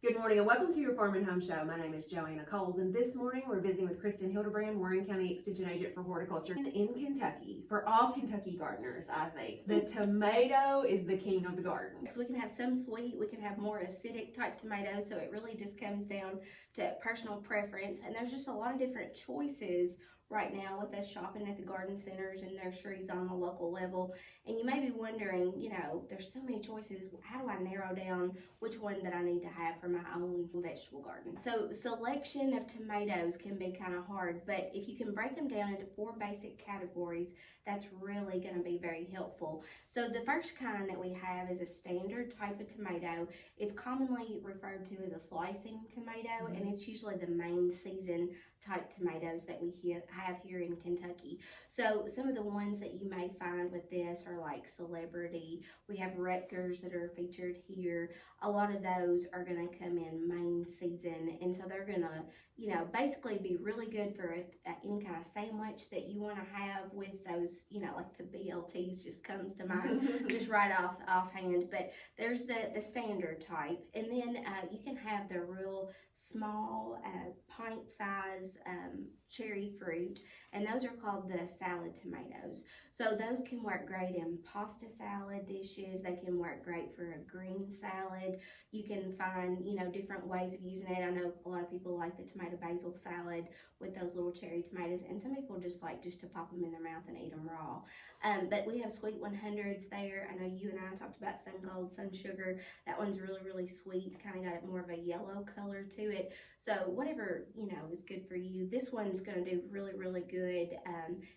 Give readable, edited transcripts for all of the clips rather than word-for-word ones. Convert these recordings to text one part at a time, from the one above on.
Good morning and welcome to your Farm and Home Show. My name is Joanna Coles, and this morning we're visiting with Kristin Hildabrand, Warren County Extension Agent for Horticulture in Kentucky. For all Kentucky gardeners, I think the tomato is the king of the garden. So we can have some sweet, we can have more acidic type tomatoes, so it really just comes down to personal preference. And there's just a lot of different choices right now with us shopping at the garden centers and nurseries on the local level. And you may be wondering, there's so many choices. How do I narrow down which one that I need to have for my own vegetable garden? So selection of tomatoes can be kind of hard, but if you can break them down into 4 basic categories, that's really going to be very helpful. So the first kind that we have is a standard type of tomato. It's commonly referred to as a slicing tomato, and it's usually the main season type tomatoes that we have here in Kentucky. So some of the ones that you may find with this are like Celebrity. We have Rutgers that are featured here. A lot of those are going to come in main season, and so they're going to basically be really good for any kind of sandwich that you want to have with those, like the BLTs just comes to mind just right offhand. But there's the standard type, and then you can have the real small pint size cherry fruit, and those are called the salad tomatoes. So those can work great in pasta salad dishes. They can work great for a green salad. You can find, different ways of using it. I know a lot of people like the tomato basil salad with those little cherry tomatoes, and some people just like just to pop them in their mouth and eat them raw. But we have sweet 100s there. I know you and I talked about Sun Gold, Sun Sugar. That one's really, really sweet. Kind of got more of a yellow color to it. So whatever, is good for you. This one's going to do really, really good.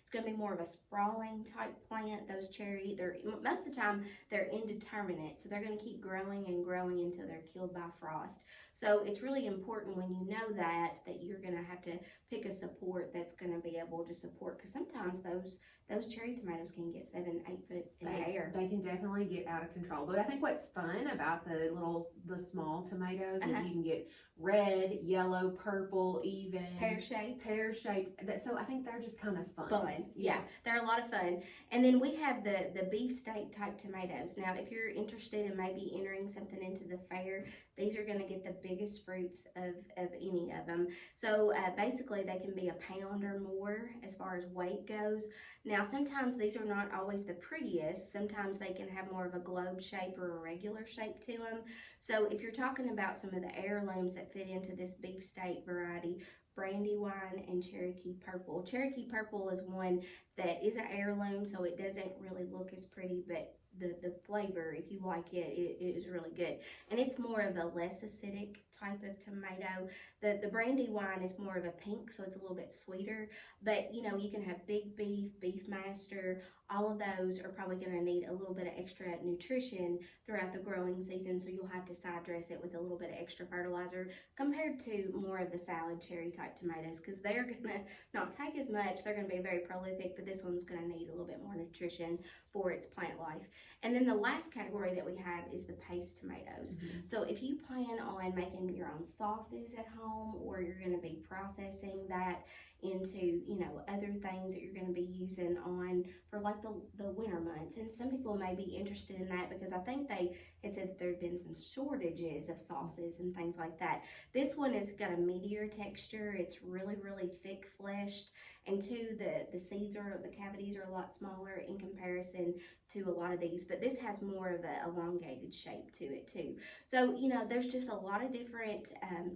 It's going to be more of a sprawling type plant. Those cherry, most of the time they're indeterminate. So they're going to keep growing and growing until they're killed by frost. So it's really important when you know that you're going to have to pick a support that's going to be able to support, because sometimes those cherry tomatoes can get 7-8 foot in the air. They can definitely get out of control. But I think what's fun about the small tomatoes is you can get red, yellow, purple, even pear-shaped. So I think they're just kind of fun. Yeah, they're a lot of fun. And then we have the beefsteak type tomatoes. Now, if you're interested in maybe entering something into the fair, these are going to get the biggest fruits of any of them. So basically they can be a pound or more as far as weight goes. Now, sometimes these are not always the prettiest. Sometimes they can have more of a globe shape or a regular shape to them. So if you're talking about some of the heirlooms that fit into this beefsteak variety, Brandywine and Cherokee Purple. Cherokee Purple is one that is an heirloom, so it doesn't really look as pretty, but the flavor, if you like it, it is really good. And it's more of a less acidic type of tomato. The Brandywine is more of a pink, so it's a little bit sweeter. But, you can have Big Beef, Beefmaster. All of those are probably going to need a little bit of extra nutrition throughout the growing season, so you'll have to side dress it with a little bit of extra fertilizer compared to more of the salad cherry type tomatoes, because they're going to not take as much. They're going to be very prolific, but this one's going to need a little bit more nutrition for its plant life. And then the last category that we have is the paste tomatoes. So if you plan on making your own sauces at home, or you're going to be processing that into other things that you're going to be using on for like the winter months, and some people may be interested in that because I think they had said that there had been some shortages of sauces and things like that. This one has got a meatier texture. It's really, really thick fleshed, and the seeds the cavities are a lot smaller in comparison to a lot of these, but this has more of an elongated shape to it too. So there's just a lot of different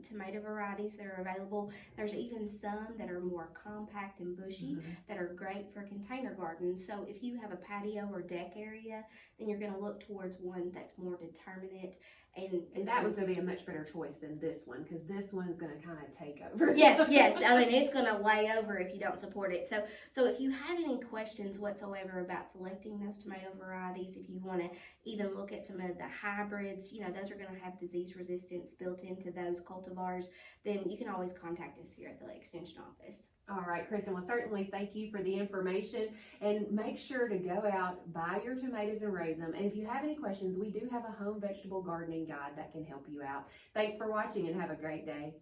tomato varieties that are available. There's even some that are more compact and bushy that are great for container gardens. So if you have a patio or deck area, then you're going to look towards one that's more determinate. And that one's going to be a much better choice than this one, because this one's going to kind of take over. Yes. I mean, it's going to lay over if you don't support it. So if you have any questions whatsoever about selecting those tomato varieties, if you want to even look at some of the hybrids, those are going to have disease resistance built into those cultivars, then you can always contact us here at the Extension office. All right, Kristin, well, certainly thank you for the information, and make sure to go out, buy your tomatoes and raise them. And if you have any questions, we do have a home vegetable gardening guide that can help you out. Thanks for watching and have a great day.